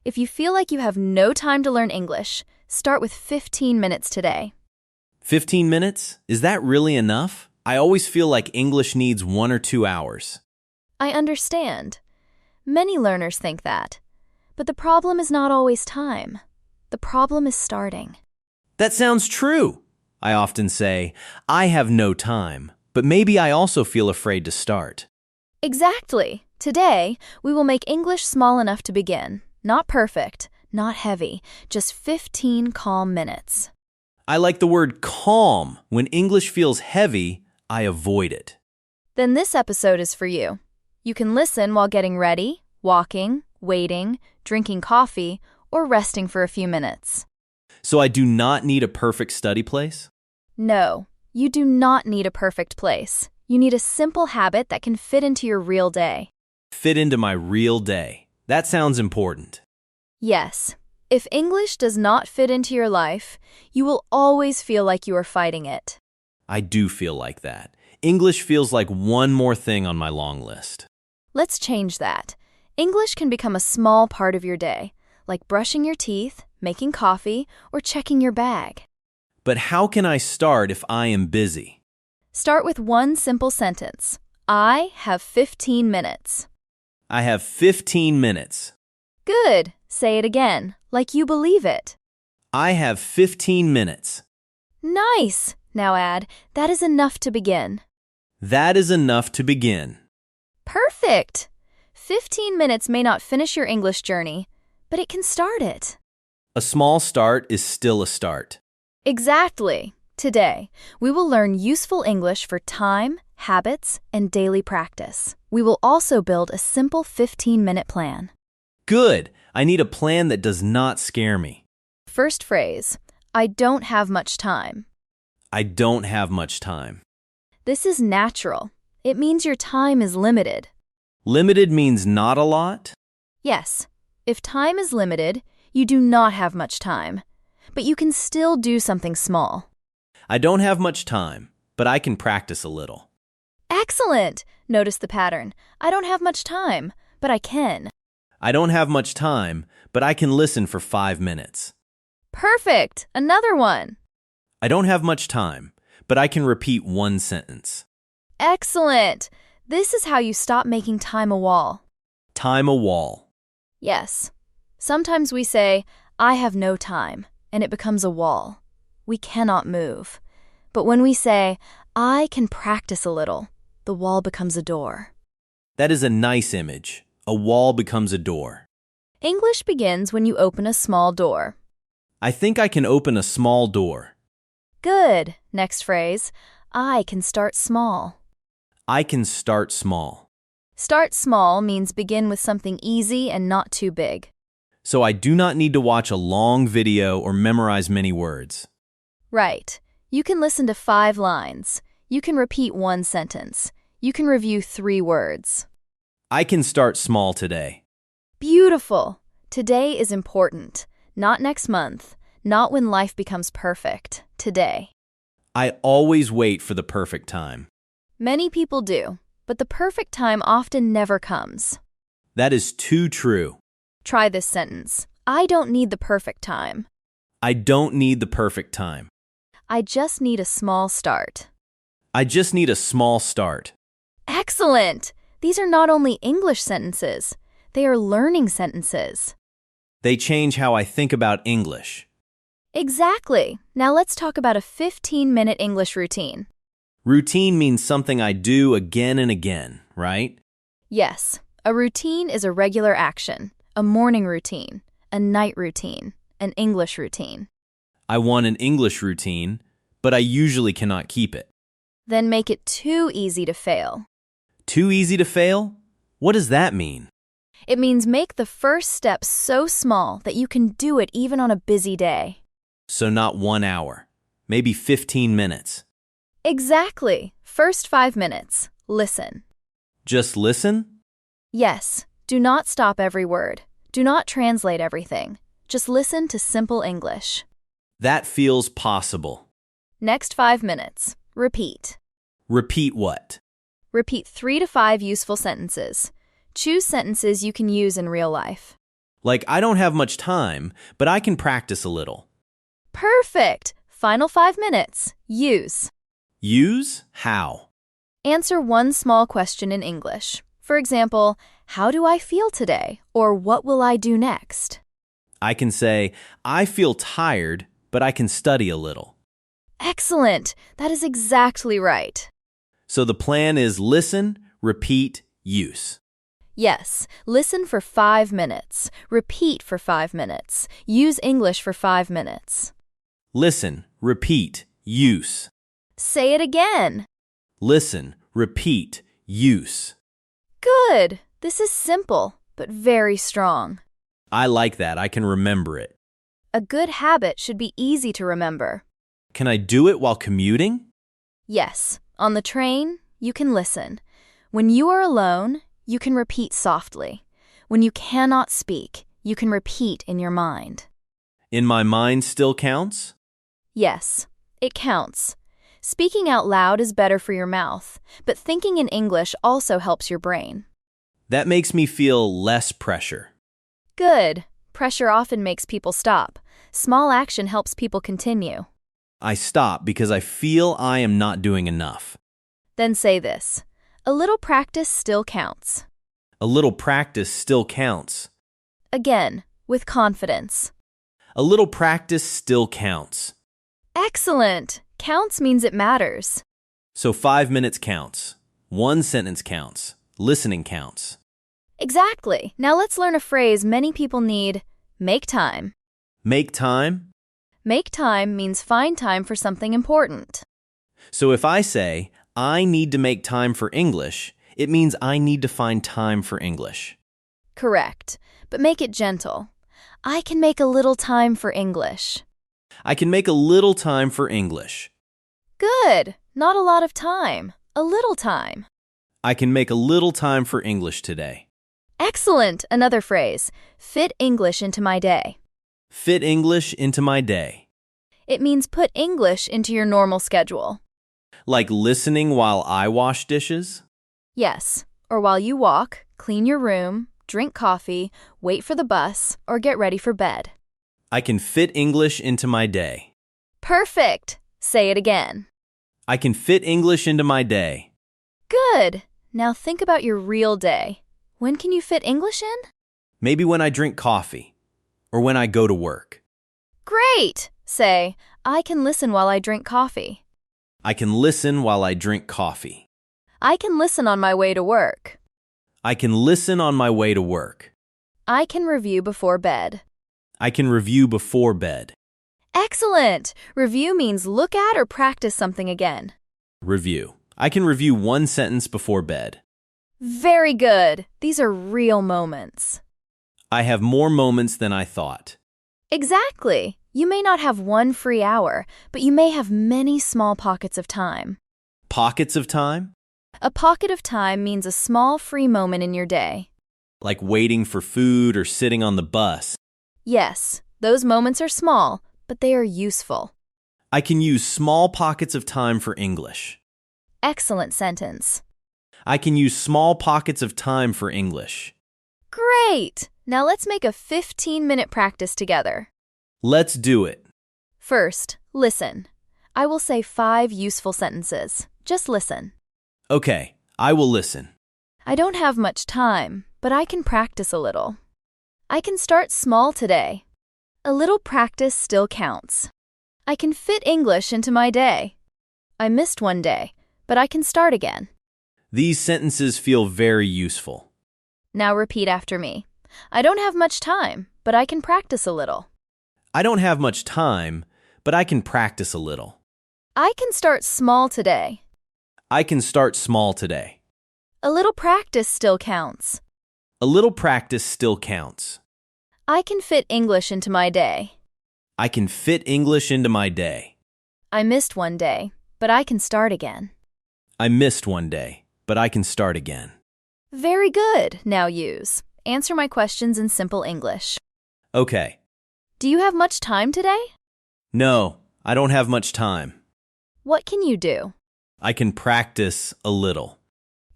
If you feel like you have no time to learn English, start with 15 minutes today. 15 minutes? Is that really enough? I always feel like English needs 1 or 2 hours. I understand. Many learners think that. But the problem is not always time. The problem is starting. That sounds true. I often say, I have no time, but maybe I also feel afraid to start. Exactly. Today, we will make English small enough to begin. Not perfect, not heavy, just 15 calm minutes. I like the word calm. When English feels heavy, I avoid it. Then this episode is for you. You can listen while getting ready, walking, waiting, drinking coffee, or resting for a few minutes. So I do not need a perfect study place? No, you do not need a perfect place. You need a simple habit that can fit into your real day. Fit into my real day. That sounds important. Yes. If English does not fit into your life, you will always feel like you are fighting it. I do feel like that. English feels like one more thing on my long list. Let's change that. English can become a small part of your day, like brushing your teeth, making coffee, or checking your bag. But how can I start if I am busy? Start with one simple sentence. I have 15 minutes. I have 15 minutes. Good. Say it again, like you believe it. I have 15 minutes. Nice. Now add, that is enough to begin. That is enough to begin. Perfect. 15 minutes may not finish your English journey, but it can start it. A small start is still a start. Exactly. Today, we will learn useful English for time, habits, and daily practice. We will also build a simple 15-minute plan. Good. I need a plan that does not scare me. First phrase, I don't have much time. I don't have much time. This is natural. It means your time is limited. Limited means not a lot? Yes. If time is limited, you do not have much time. But you can still do something small. I don't have much time, but I can practice a little. Excellent! Notice the pattern. I don't have much time, but I can. I don't have much time, but I can listen for 5 minutes. Perfect! Another one. I don't have much time, but I can repeat one sentence. Excellent! This is how you stop making time a wall. Time a wall. Yes. Sometimes we say, I have no time, and it becomes a wall. We cannot move. But when we say, I can practice a little, the wall becomes a door. That is a nice image. A wall becomes a door. English begins when you open a small door. I think I can open a small door. Good. Next phrase, I can start small. I can start small. Start small means begin with something easy and not too big. So I do not need to watch a long video or memorize many words. Right. You can listen to 5 lines. You can repeat one sentence. You can review 3 words. I can start small today. Beautiful. Today is important. Not next month. Not when life becomes perfect. Today. I always wait for the perfect time. Many people do, but the perfect time often never comes. That is too true. Try this sentence. I don't need the perfect time. I don't need the perfect time. I just need a small start. I just need a small start. Excellent! These are not only English sentences, they are learning sentences. They change how I think about English. Exactly. Now let's talk about a 15-minute English routine. Routine means something I do again and again, right? Yes, a routine is a regular action, a morning routine, a night routine, an English routine. I want an English routine, but I usually cannot keep it. Then make it too easy to fail. Too easy to fail? What does that mean? It means make the first step so small that you can do it even on a busy day. So not 1 hour, maybe 15 minutes. Exactly. First 5 minutes. Listen. Just listen? Yes. Do not stop every word. Do not translate everything. Just listen to simple English. That feels possible. Next 5 minutes. Repeat. Repeat what? Repeat 3 to 5 useful sentences. Choose sentences you can use in real life. Like, I don't have much time, but I can practice a little. Perfect! Final 5 minutes. Use. Use? How? Answer one small question in English. For example, how do I feel today? Or what will I do next? I can say, I feel tired, but I can study a little. Excellent! That is exactly right. So the plan is listen, repeat, use. Yes, listen for 5 minutes. Repeat for 5 minutes. Use English for 5 minutes. Listen, repeat, use. Say it again. Listen, repeat, use. Good! This is simple, but very strong. I like that. I can remember it. A good habit should be easy to remember. Can I do it while commuting? Yes, on the train, you can listen. When you are alone, you can repeat softly. When you cannot speak, you can repeat in your mind. In my mind still counts? Yes, it counts. Speaking out loud is better for your mouth, but thinking in English also helps your brain. That makes me feel less pressure. Good. Pressure often makes people stop. Small action helps people continue. I stop because I feel I am not doing enough. Then say this. A little practice still counts. A little practice still counts. Again, with confidence. A little practice still counts. Excellent! Counts means it matters. So 5 minutes counts. 1 sentence counts. Listening counts. Exactly. Now let's learn a phrase many people need. Make time. Make time? Make time means find time for something important. So if I say, I need to make time for English, it means I need to find time for English. Correct. But make it gentle. I can make a little time for English. I can make a little time for English. Good. Not a lot of time. A little time. I can make a little time for English today. Excellent. Another phrase. Fit English into my day. Fit English into my day. It means put English into your normal schedule. Like listening while I wash dishes? Yes. Or while you walk, clean your room, drink coffee, wait for the bus, or get ready for bed. I can fit English into my day. Perfect. Say it again. I can fit English into my day. Good. Now think about your real day. When can you fit English in? Maybe when I drink coffee, or when I go to work. Great! Say, I can listen while I drink coffee. I can listen while I drink coffee. I can listen on my way to work. I can listen on my way to work. I can review before bed. I can review before bed. Excellent! Review means look at or practice something again. Review. I can review 1 sentence before bed. Very good. These are real moments. I have more moments than I thought. Exactly. You may not have 1 free hour, but you may have many small pockets of time. Pockets of time? A pocket of time means a small free moment in your day. Like waiting for food or sitting on the bus. Yes, those moments are small, but they are useful. I can use small pockets of time for English. Excellent sentence. I can use small pockets of time for English. Great! Now let's make a 15-minute practice together. Let's do it. First, listen. I will say 5 useful sentences. Just listen. Okay, I will listen. I don't have much time, but I can practice a little. I can start small today. A little practice still counts. I can fit English into my day. I missed 1 day, but I can start again. These sentences feel very useful. Now repeat after me. I don't have much time, but I can practice a little. I don't have much time, but I can practice a little. I can start small today. I can start small today. A little practice still counts. A little practice still counts. I can fit English into my day. I can fit English into my day. I missed 1 day, but I can start again. I missed 1 day, but I can start again. Very good. Now use. Answer my questions in simple English. Okay. Do you have much time today? No, I don't have much time. What can you do? I can practice a little.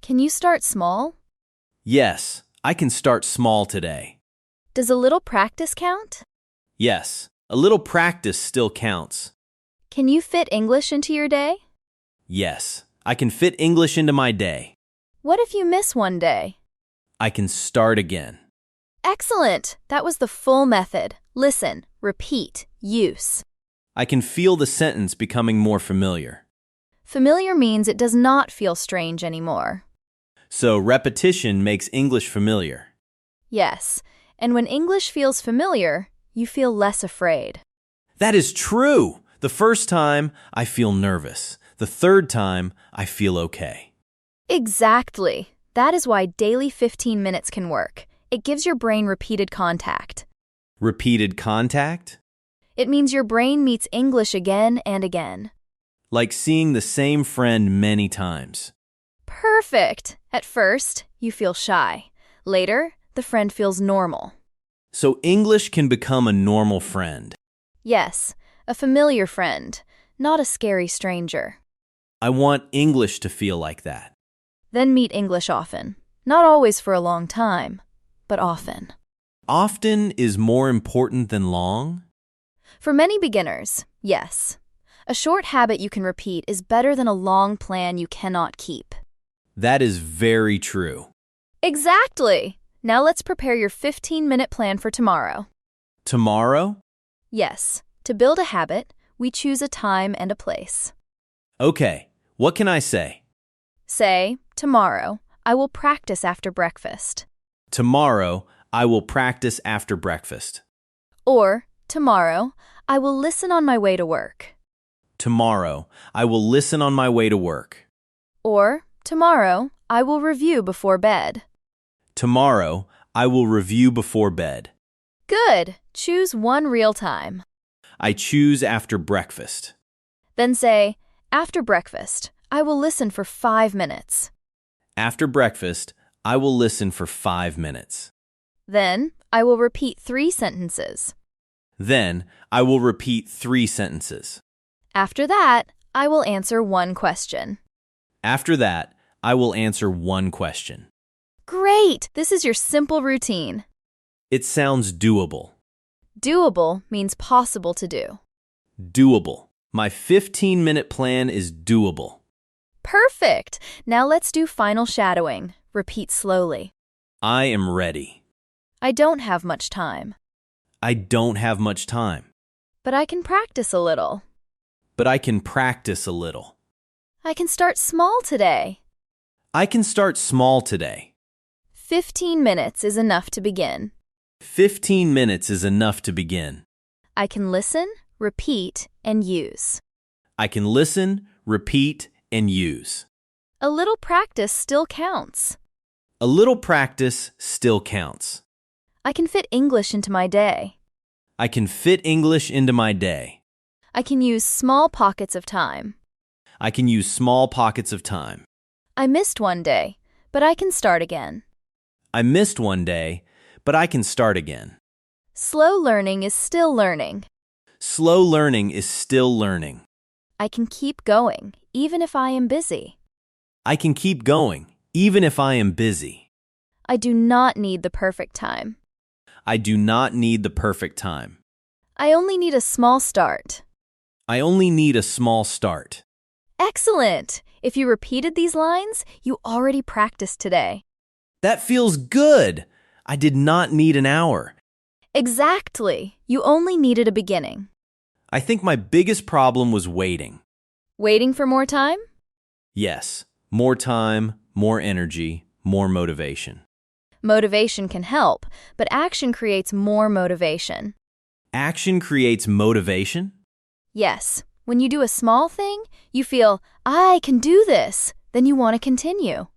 Can you start small? Yes, I can start small today. Does a little practice count? Yes, a little practice still counts. Can you fit English into your day? Yes, I can fit English into my day. What if you miss one day? I can start again. Excellent! That was the full method. Listen, repeat, use. I can feel the sentence becoming more familiar. Familiar means it does not feel strange anymore. So repetition makes English familiar. Yes, and when English feels familiar, you feel less afraid. That is true. The first time, I feel nervous. The third time, I feel okay. Exactly. That is why daily 15 minutes can work. It gives your brain repeated contact. Repeated contact? It means your brain meets English again and again. Like seeing the same friend many times. Perfect! At first, you feel shy. Later, the friend feels normal. So English can become a normal friend. Yes, a familiar friend, not a scary stranger. I want English to feel like that. Then meet English often. Not always for a long time, but often. Often is more important than long? For many beginners, yes. A short habit you can repeat is better than a long plan you cannot keep. That is very true. Exactly! Now let's prepare your 15-minute plan for tomorrow. Tomorrow? Yes. To build a habit, we choose a time and a place. Okay, what can I say? Say, tomorrow, I will practice after breakfast. Tomorrow, I will practice after breakfast. Or, tomorrow, I will listen on my way to work. Tomorrow, I will listen on my way to work. Or, tomorrow, I will review before bed. Tomorrow, I will review before bed. Good! Choose one real time. I choose after breakfast. Then say, after breakfast, I will listen for 5 minutes. After breakfast, I will listen for 5 minutes. Then, I will repeat 3 sentences. Then, I will repeat 3 sentences. After that, I will answer 1 question. After that, I will answer 1 question. Great! This is your simple routine. It sounds doable. Doable means possible to do. Doable. My 15-minute plan is doable. Perfect! Now let's do final shadowing. Repeat slowly. I am ready. I don't have much time. I don't have much time. But I can practice a little. But I can practice a little. I can start small today. I can start small today. 15 minutes is enough to begin. 15 minutes is enough to begin. I can listen, repeat, and use. I can listen, repeat, and use. A little practice still counts. A little practice still counts. I can fit English into my day. I can fit English into my day. I can use small pockets of time. I can use small pockets of time. I missed one day, but I can start again. I missed one day, but I can start again. Slow learning is still learning. Slow learning is still learning. I can keep going, even if I am busy. I can keep going, even if I am busy. I do not need the perfect time. I do not need the perfect time. I only need a small start. I only need a small start. Excellent! If you repeated these lines, you already practiced today. That feels good. I did not need an hour. Exactly. You only needed a beginning. I think my biggest problem was waiting. Waiting for more time? Yes, more time, more energy, more motivation. Motivation can help, but action creates more motivation. Action creates motivation? Yes. When you do a small thing, you feel, I can do this. Then you want to continue.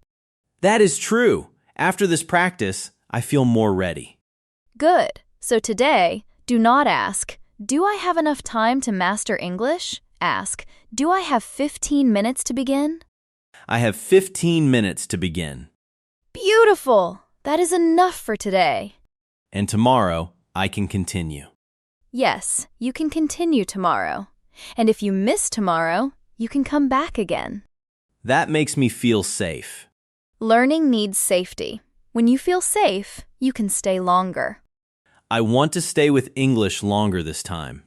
That is true. After this practice, I feel more ready. Good. So today, do not ask, do I have enough time to master English? Ask, do I have 15 minutes to begin? I have 15 minutes to begin. Beautiful! That is enough for today. And tomorrow, I can continue. Yes, you can continue tomorrow. And if you miss tomorrow, you can come back again. That makes me feel safe. Learning needs safety. When you feel safe, you can stay longer. I want to stay with English longer this time.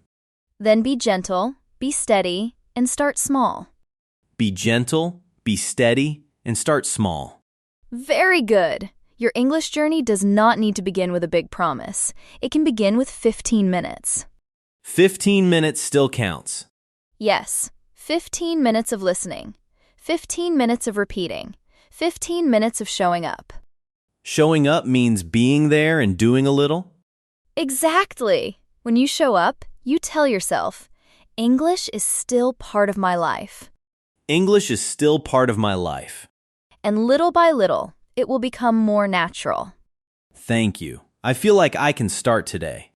Then be gentle, be steady, and start small. Be gentle, be steady, and start small. Very good. Your English journey does not need to begin with a big promise. It can begin with 15 minutes. 15 minutes still counts. Yes, 15 minutes of listening, 15 minutes of repeating, 15 minutes of showing up. Showing up means being there and doing a little? Exactly. When you show up, you tell yourself, English is still part of my life. English is still part of my life. And little by little, it will become more natural. Thank you. I feel like I can start today.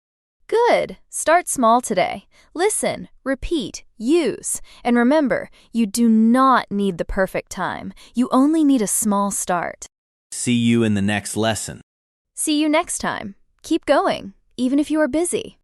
Good. Start small today. Listen, repeat, use. And remember, you do not need the perfect time. You only need a small start. See you in the next lesson. See you next time. Keep going, even if you are busy.